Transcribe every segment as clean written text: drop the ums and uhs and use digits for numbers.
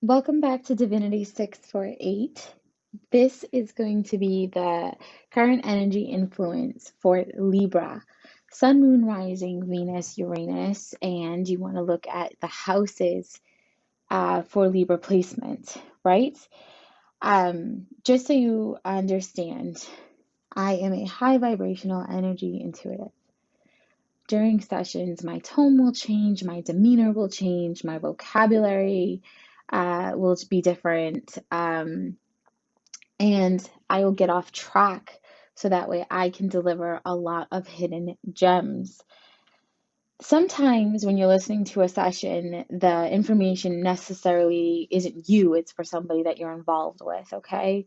Welcome back to Divinity 648. This is going to be the current energy influence for Libra, Sun, Moon, Rising, Venus, Uranus, and you want to look at the houses for Libra placement, right? Just so you understand, I am a high vibrational energy intuitive. During sessions, my tone will change, my demeanor will change, my vocabulary will be different, and I will get off track so that way I can deliver a lot of hidden gems. Sometimes when you're listening to a session, the information necessarily isn't you, it's for somebody that you're involved with, okay?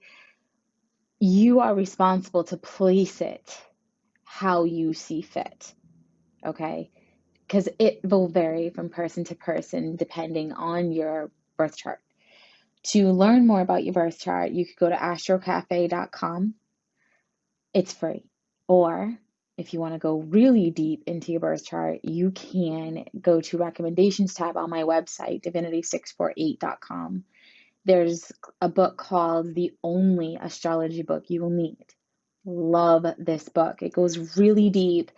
You are responsible to place it how you see fit, okay? Because it will vary from person to person depending on your birth chart. To learn more about your birth chart, you could go to astrocafe.com. It's free. Or if you want to go really deep into your birth chart, you can go to recommendations tab on my website, divinity648.com. There's a book called The Only Astrology Book You Will Need. Love this book. It goes really deep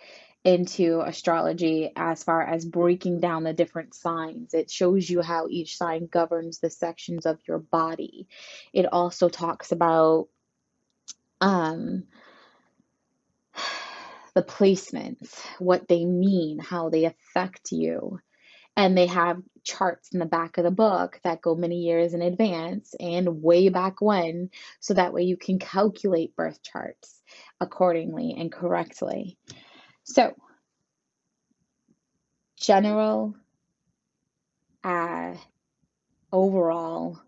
into astrology as far as breaking down the different signs. It shows you how each sign governs the sections of your body. It also talks about um, the placements, what they mean, how they affect you. And they have charts in the back of the book that go many years in advance and way back when, so that way you can calculate birth charts accordingly and correctly. So, general, uh, overall,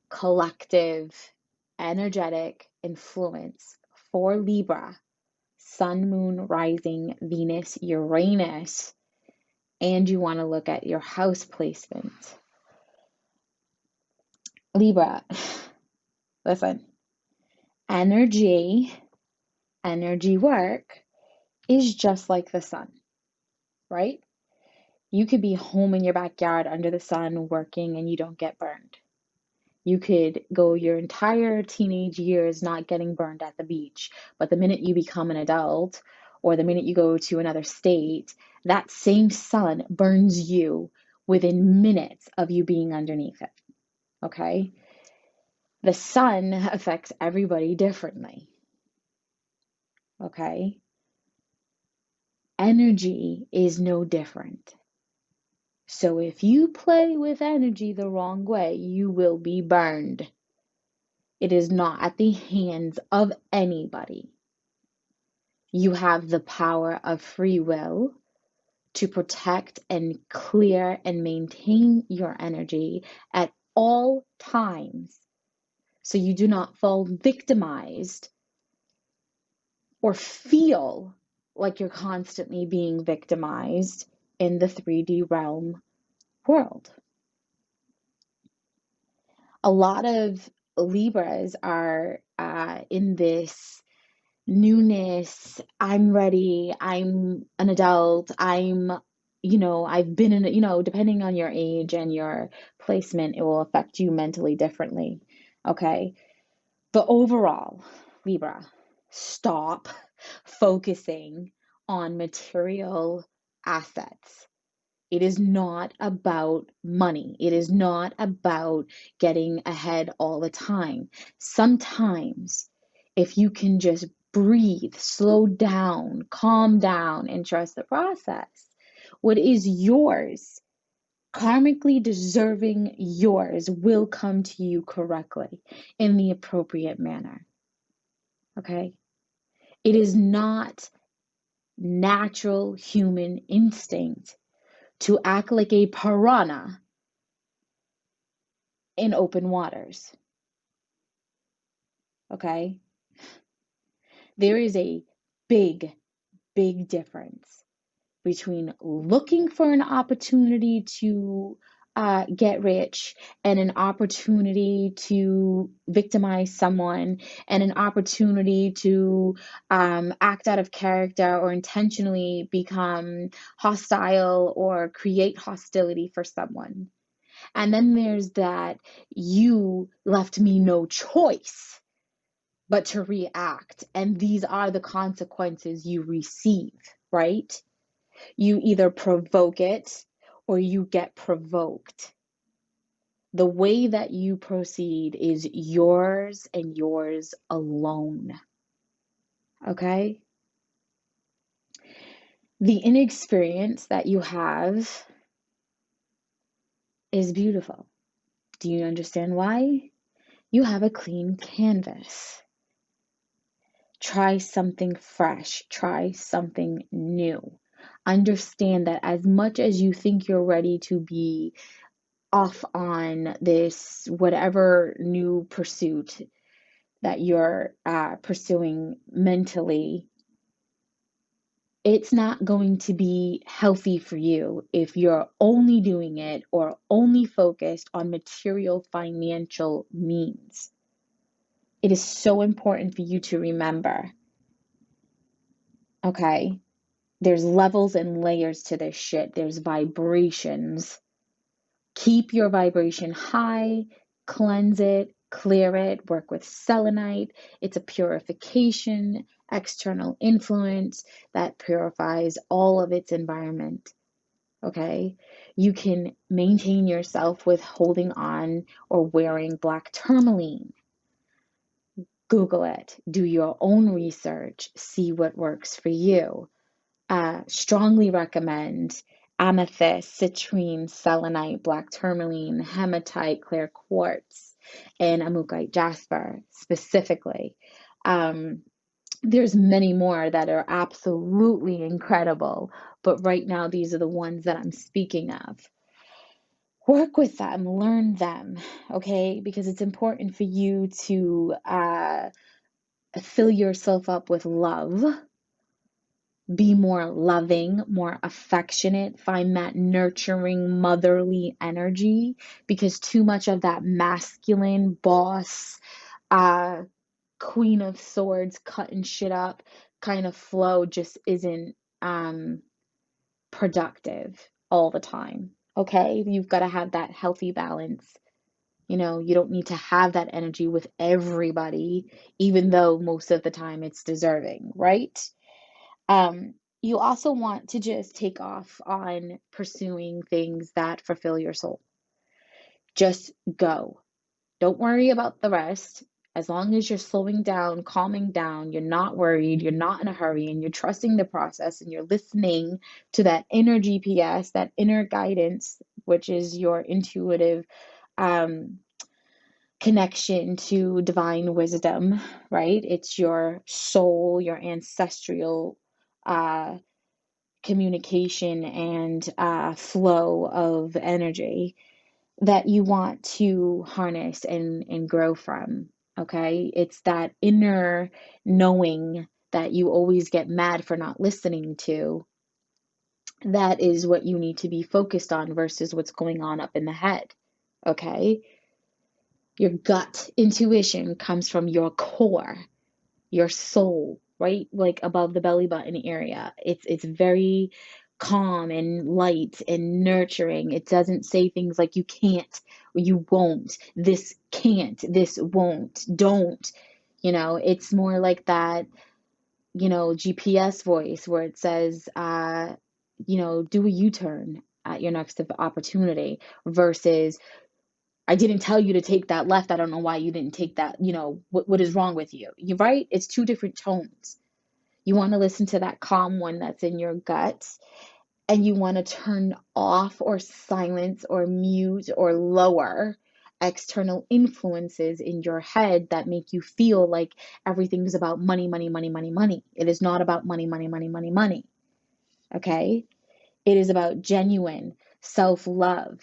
collective, energetic influence for Libra, Sun, Moon, Rising, Venus, Uranus, and you want to look at your house placement. Libra, listen, energy, energy work is just like the sun, right? You could be home in your backyard under the sun working and you don't get burned. You could go your entire teenage years not getting burned at the beach, but the minute you become an adult or the minute you go to another state, that same sun burns you within minutes of you being underneath it. Okay? The sun affects everybody differently. Okay? Energy is no different. So if you play with energy the wrong way, you will be burned. It is not at the hands of anybody. You have the power of free will to protect and clear and maintain your energy at all times so you do not fall victimized or feel like you're constantly being victimized in the 3D realm world. A lot of Libras are in this newness. I'm ready. I'm an adult. I've been in, depending on your age and your placement, it will affect you mentally differently. Okay. But overall, Libra, stop focusing on material assets. It is not about money. It is not about getting ahead all the time. Sometimes, if you can just breathe, slow down, calm down, and trust the process, what is yours, karmically deserving yours, will come to you correctly in the appropriate manner. Okay? It is not natural human instinct to act like a piranha in open waters. Okay? There is a big, big difference between looking for an opportunity to get rich and an opportunity to victimize someone and an opportunity to act out of character or intentionally become hostile or create hostility for someone. And then there's that you left me no choice but to react. And these are the consequences you receive, right? You either provoke it or you get provoked. The way that you proceed is yours and yours alone. Okay? The inexperience that you have is beautiful. Do you understand why? You have a clean canvas. Try something fresh, try something new. Understand that as much as you think you're ready to be off on this whatever new pursuit that you're pursuing mentally, it's not going to be healthy for you if you're only doing it or only focused on material financial means. It is so important for you to remember, okay? There's levels and layers to this shit. There's vibrations. Keep your vibration high, cleanse it, clear it, work with selenite. It's a purification, external influence that purifies all of its environment. Okay? You can maintain yourself with holding on or wearing black tourmaline. Google it, do your own research, see what works for you. Strongly recommend amethyst, citrine, selenite, black tourmaline, hematite, clear quartz, and amukite jasper specifically. There's many more that are absolutely incredible, but right now these are the ones that I'm speaking of. Work with them, learn them, okay? Because it's important for you to fill yourself up with love. Be more loving, more affectionate, find that nurturing, motherly energy, because too much of that masculine boss, uh, queen of swords, cutting shit up kind of flow just isn't productive all the time. Okay? You've got to have that healthy balance. You know, you don't need to have that energy with everybody, even though most of the time it's deserving, right? You also want to just take off on pursuing things that fulfill your soul. Just go. Don't worry about the rest. As long as you're slowing down, calming down, you're not worried, you're not in a hurry, and you're trusting the process and you're listening to that inner GPS, that inner guidance, which is your intuitive um, connection to divine wisdom, right? It's your soul, your ancestral communication and flow of energy that you want to harness and grow from. Okay, it's that inner knowing that you always get mad for not listening to. That is what you need to be focused on versus what's going on up in the head. Okay, your gut intuition comes from your core, your soul, right? Like above the belly button area. It's very calm and light and nurturing. It doesn't say things like you can't or you won't. This can't, this won't, don't. You know, it's more like that, you know, GPS voice where it says you know, do a U-turn at your next opportunity versus I didn't tell you to take that left. I don't know why you didn't take that. You know, what is wrong with you? You're right. It's two different tones. You want to listen to that calm one that's in your gut, and you want to turn off or silence or mute or lower external influences in your head that make you feel like everything's about money, money, money, money, money. It is not about money, money, money, money, money. Okay? It is about genuine self-love,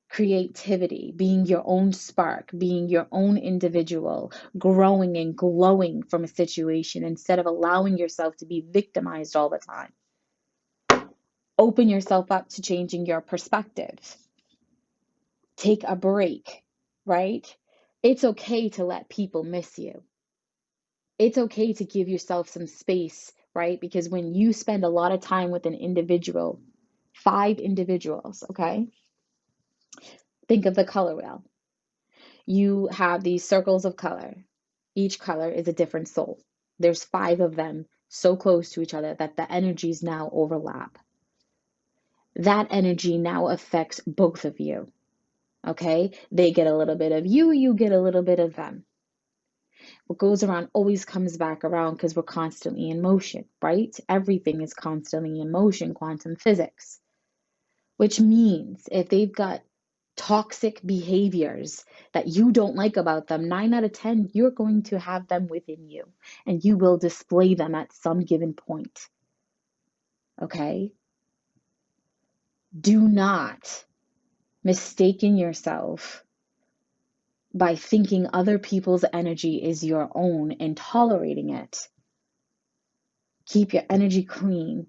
creativity, being your own spark, being your own individual, growing and glowing from a situation instead of allowing yourself to be victimized all the time. Open yourself up to changing your perspective. Take a break, right? It's okay to let people miss you. It's okay to give yourself some space, right? Because when you spend a lot of time with an individual, 5 individuals, okay? Think of the color wheel. You have these circles of color. Each color is a different soul. There's 5 of them so close to each other that the energies now overlap. That energy now affects both of you. Okay? They get a little bit of you, you get a little bit of them. What goes around always comes back around because we're constantly in motion, right? Everything is constantly in motion, quantum physics. Which means if they've got toxic behaviors that you don't like about them, 9 out of 10, you're going to have them within you and you will display them at some given point. Okay? Do not mistake yourself by thinking other people's energy is your own and tolerating it. Keep your energy clean.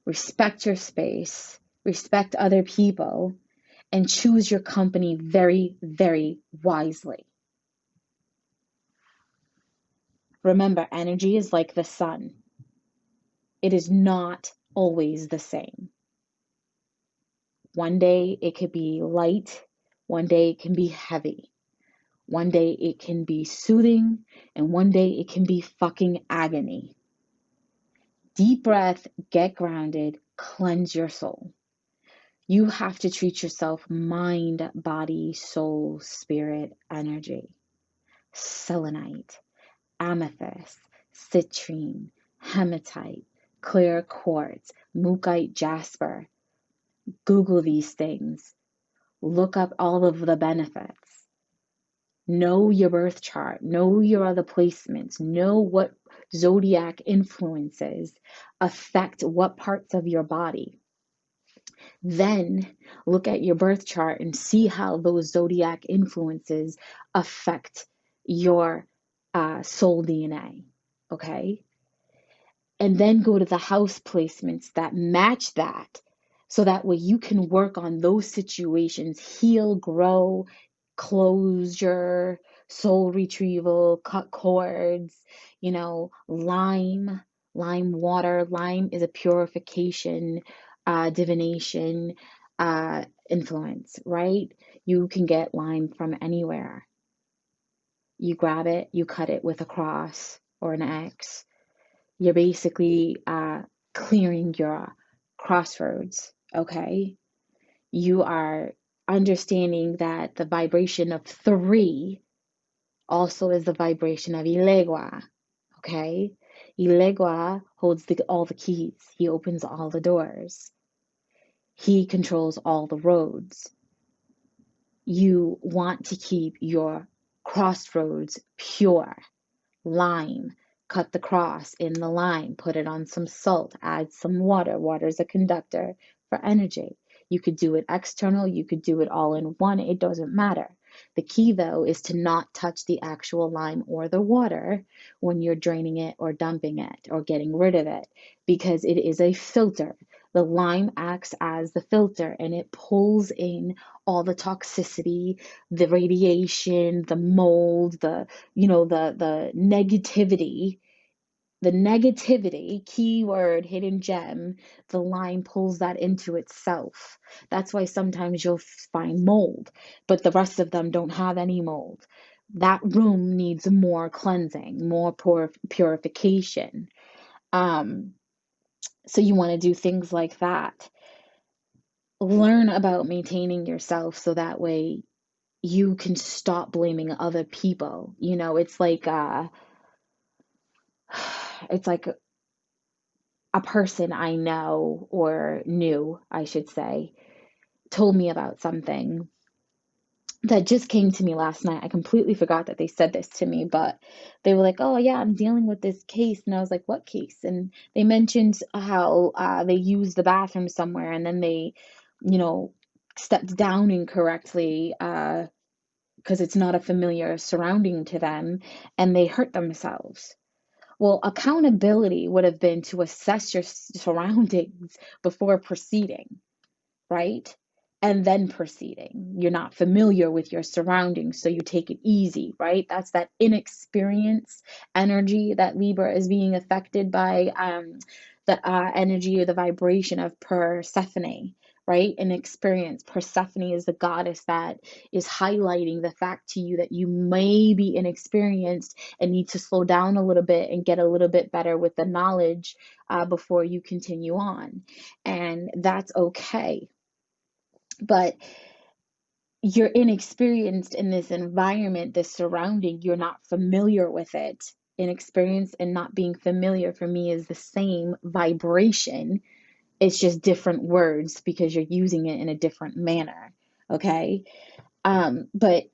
Respect your space. Respect other people. And choose your company very, very wisely. Remember, energy is like the sun. It is not always the same. One day it could be light. One day it can be heavy. One day it can be soothing. And one day it can be fucking agony. Deep breath, get grounded, cleanse your soul. You have to treat yourself mind, body, soul, spirit, energy. Selenite, amethyst, citrine, hematite, clear quartz, mookaite jasper. Google these things. Look up all of the benefits. Know your birth chart. Know your other placements. Know what zodiac influences affect what parts of your body. Then look at your birth chart and see how those zodiac influences affect your soul DNA. Okay? And then go to the house placements that match that. So that way you can work on those situations, heal, grow, closure, soul retrieval, cut cords, lime water. Lime is a purification, divination, influence, right? You can get lime from anywhere. You grab it, you cut it with a cross or an X. You're basically clearing your crossroads, okay? You are understanding that the vibration of 3 also is the vibration of Ilegua, okay? Ilegua holds all the keys. He opens all the doors. He controls all the roads. You want to keep your crossroads pure. Lime, cut the cross in the lime, put it on some salt, add some water. Water is a conductor for energy. You could do it external, you could do it all in one, it doesn't matter. The key though is to not touch the actual lime or the water when you're draining it or dumping it or getting rid of it, because it is a filter. The lime acts as the filter and it pulls in all the toxicity, the radiation, the mold, the negativity, keyword, hidden gem. The lime pulls that into itself. That's why sometimes you'll find mold, but the rest of them don't have any mold. That room needs more cleansing, more purification. So you want to do things like that. Learn about maintaining yourself so that way you can stop blaming other people. It's like a person I know, or knew, I should say, told me about something that just came to me last night. I completely forgot that they said this to me, but they were like, "Oh yeah, I'm dealing with this case." And I was like, "What case?" And they mentioned how they used the bathroom somewhere and then they, you know, stepped down incorrectly because it's not a familiar surrounding to them, and they hurt themselves. Well, accountability would have been to assess your surroundings before proceeding, right? And then proceeding. You're not familiar with your surroundings, so you take it easy, right? That's that inexperience energy that Libra is being affected by, the energy or the vibration of Persephone, right? An experience. Persephone is the goddess that is highlighting the fact to you that you may be inexperienced and need to slow down a little bit and get a little bit better with the knowledge before you continue on. And that's okay. But you're inexperienced in this environment, this surrounding, you're not familiar with it. Inexperienced and not being familiar for me is the same vibration. It's just different words because you're using it in a different manner. Okay. But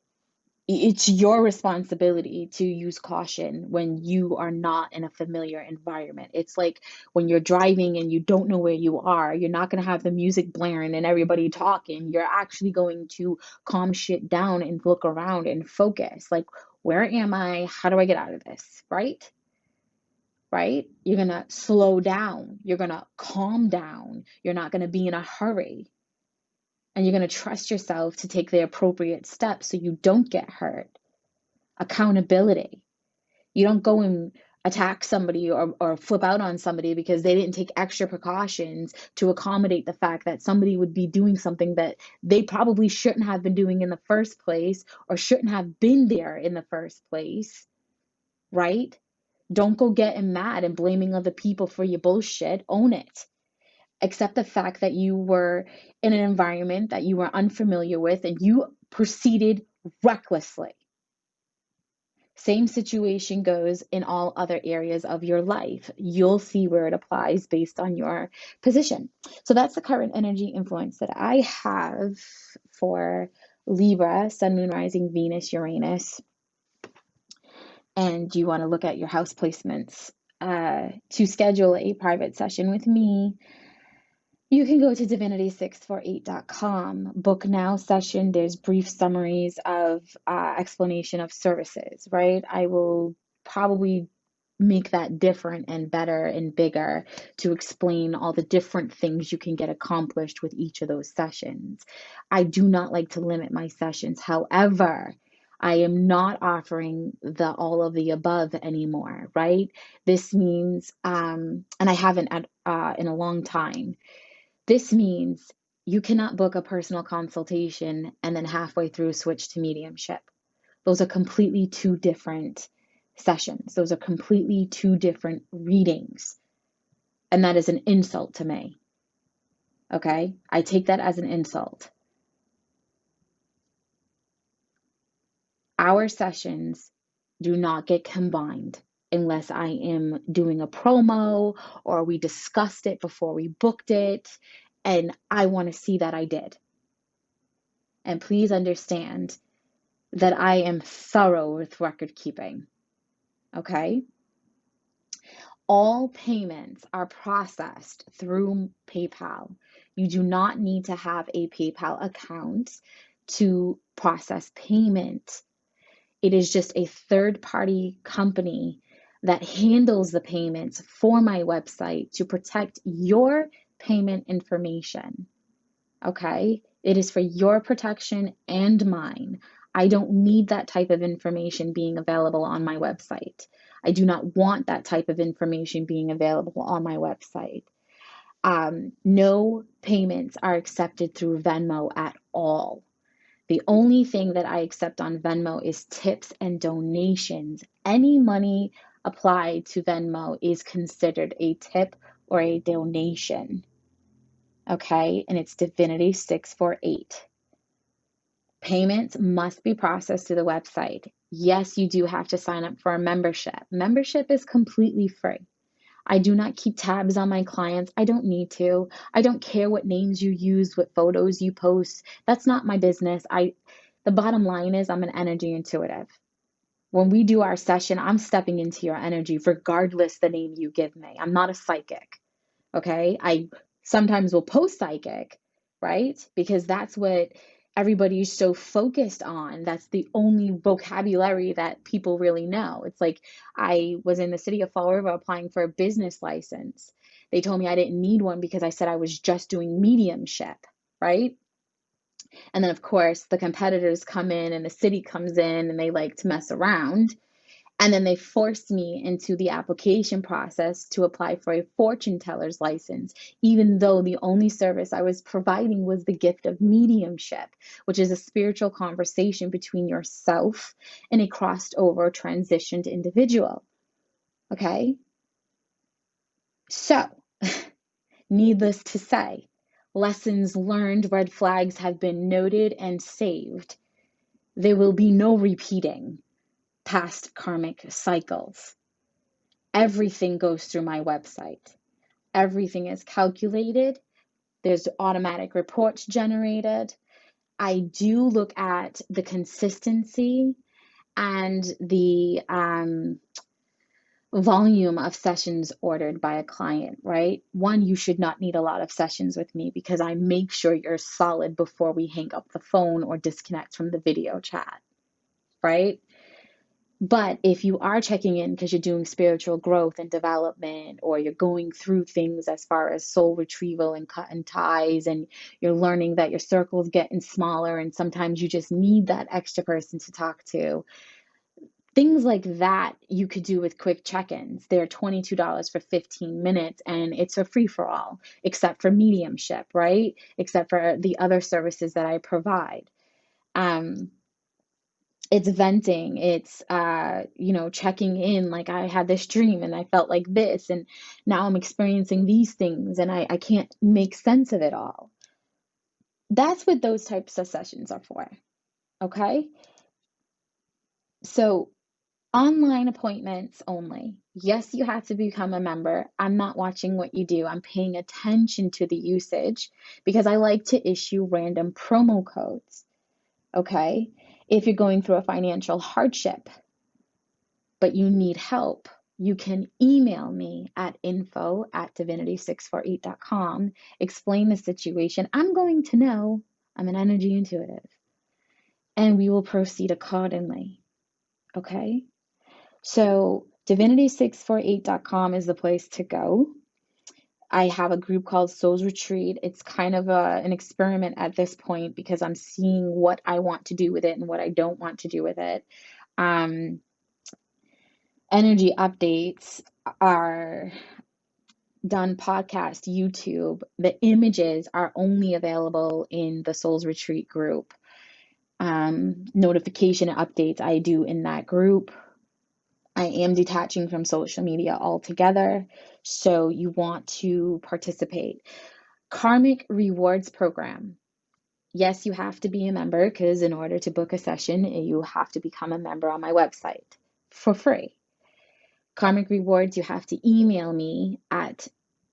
it's your responsibility to use caution when you are not in a familiar environment. It's like when you're driving and you don't know where you are, you're not going to have the music blaring and everybody talking. You're actually going to calm shit down and look around and focus. Like, where am I? How do I get out of this? Right? Right? You're going to slow down. You're going to calm down. You're not going to be in a hurry. And you're going to trust yourself to take the appropriate steps so you don't get hurt. Accountability. You don't go and attack somebody or flip out on somebody because they didn't take extra precautions to accommodate the fact that somebody would be doing something that they probably shouldn't have been doing in the first place or shouldn't have been there in the first place, right? Don't go getting mad and blaming other people for your bullshit. Own it. Accept the fact that you were in an environment that you were unfamiliar with and you proceeded recklessly. Same situation goes in all other areas of your life. You'll see where it applies based on your position. So that's the current energy influence that I have for Libra, Sun, Moon, Rising, Venus, Uranus. And you want to look at your house placements to schedule a private session with me. You can go to divinity648.com, book now session. There's brief summaries of explanation of services, right? I will probably make that different and better and bigger to explain all the different things you can get accomplished with each of those sessions. I do not like to limit my sessions. However, I am not offering the all of the above anymore, right? This means, and I haven't in a long time. This means you cannot book a personal consultation and then halfway through switch to mediumship. Those are completely two different sessions. Those are completely two different readings. And that is an insult to me. Okay? I take that as an insult. Our sessions do not get combined unless I am doing a promo or we discussed it before we booked it, and I want to see that I did. And please understand that I am thorough with record keeping. Okay? All payments are processed through PayPal. You do not need to have a PayPal account to process payment. It is just a third-party company that handles the payments for my website to protect your payment information. Okay? It is for your protection and mine. I don't need that type of information being available on my website. I do not want that type of information being available on my website. No payments are accepted through Venmo at all. The only thing that I accept on Venmo is tips and donations. Any money applied to Venmo is considered a tip or a donation. Okay, and it's Divinity 648. Payments must be processed through the website. Yes, you do have to sign up for a membership. Membership is completely free. I do not keep tabs on my clients. I don't need to. I don't care what names you use, what photos you post. That's not my business. The bottom line is I'm an energy intuitive. When we do our session, I'm stepping into your energy regardless the name you give me. I'm not a psychic. Okay? I sometimes will post psychic, right? Because that's what everybody's so focused on. That's the only vocabulary that people really know. It's like I was in the city of Fall River applying for a business license. They told me I didn't need one because I said I was just doing mediumship, right? And then, of course, the competitors come in and the city comes in and they like to mess around. And then they forced me into the application process to apply for a fortune teller's license, even though the only service I was providing was the gift of mediumship, which is a spiritual conversation between yourself and a crossed over, transitioned individual. Okay? So, needless to say, lessons learned, red flags have been noted and saved. There will be no repeating past karmic cycles. Everything goes through my website. Everything is calculated. There's automatic reports generated. I do look at the consistency and the volume of sessions ordered by a client, right? One, you should not need a lot of sessions with me because I make sure you're solid before we hang up the phone or disconnect from the video chat, right? But if you are checking in because you're doing spiritual growth and development, or you're going through things as far as soul retrieval and cutting ties, and you're learning that your circle's getting smaller and sometimes you just need that extra person to talk to, things like that you could do with quick check-ins. They're $22 for 15 minutes and it's a free-for-all, except for mediumship, right? Except for the other services that I provide. It's venting, it's checking in, like I had this dream and I felt like this, and now I'm experiencing these things and I can't make sense of it all. That's what those types of sessions are for. Okay? So online appointments only. Yes, you have to become a member. I'm not watching what you do. I'm paying attention to the usage because I like to issue random promo codes. Okay? If you're going through a financial hardship, but you need help, you can email me at info@divinity648.com, explain the situation. I'm going to know. I'm an energy intuitive. And we will proceed accordingly. Okay? So divinity648.com is the place to go. I have a group called Souls Retreat. It's kind of an experiment at this point because I'm seeing what I want to do with it and what I don't want to do with it. Energy updates are done podcast, YouTube. The images are only available in the Souls Retreat group. Notification updates I do in that group. I am detaching from social media altogether, so you want to participate. Karmic Rewards Program. Yes, you have to be a member because in order to book a session, you have to become a member on my website for free. Karmic Rewards, you have to email me at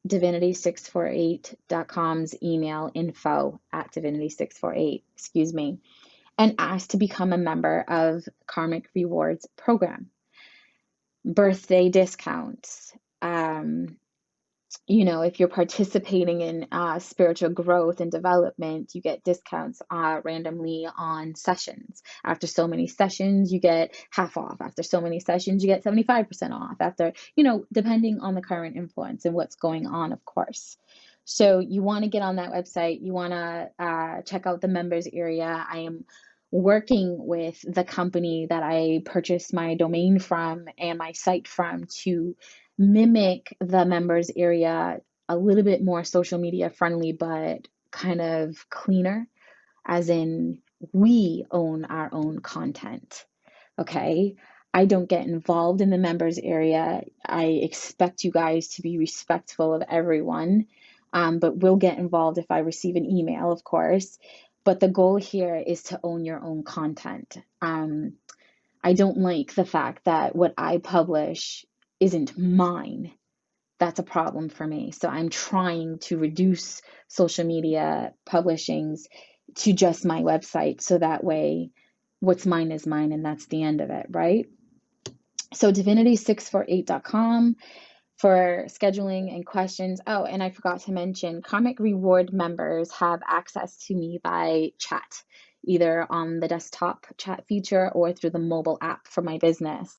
divinity648.com's email info@divinity648, and ask to become a member of Karmic Rewards Program. Birthday discounts. If you're participating in spiritual growth and development, you get discounts randomly on sessions. After so many sessions, you get half off. After so many sessions, you get 75% off. After, depending on the current influence and what's going on, of course. So you want to get on that website. You want to check out the members area. I am working with the company that I purchased my domain from and my site from to mimic the members area a little bit more social media friendly, but kind of cleaner, as in we own our own content. Okay. I don't get involved in the members area. I expect you guys to be respectful of everyone, but will get involved if I receive an email, of course. But the goal here is to own your own content. I don't like the fact that what I publish isn't mine. That's a problem for me. So I'm trying to reduce social media publishings to just my website. So that way, what's mine is mine, and that's the end of it, right? So divinity648.com for scheduling and questions. Oh, and I forgot to mention, Karmic Reward members have access to me by chat, either on the desktop chat feature or through the mobile app for my business.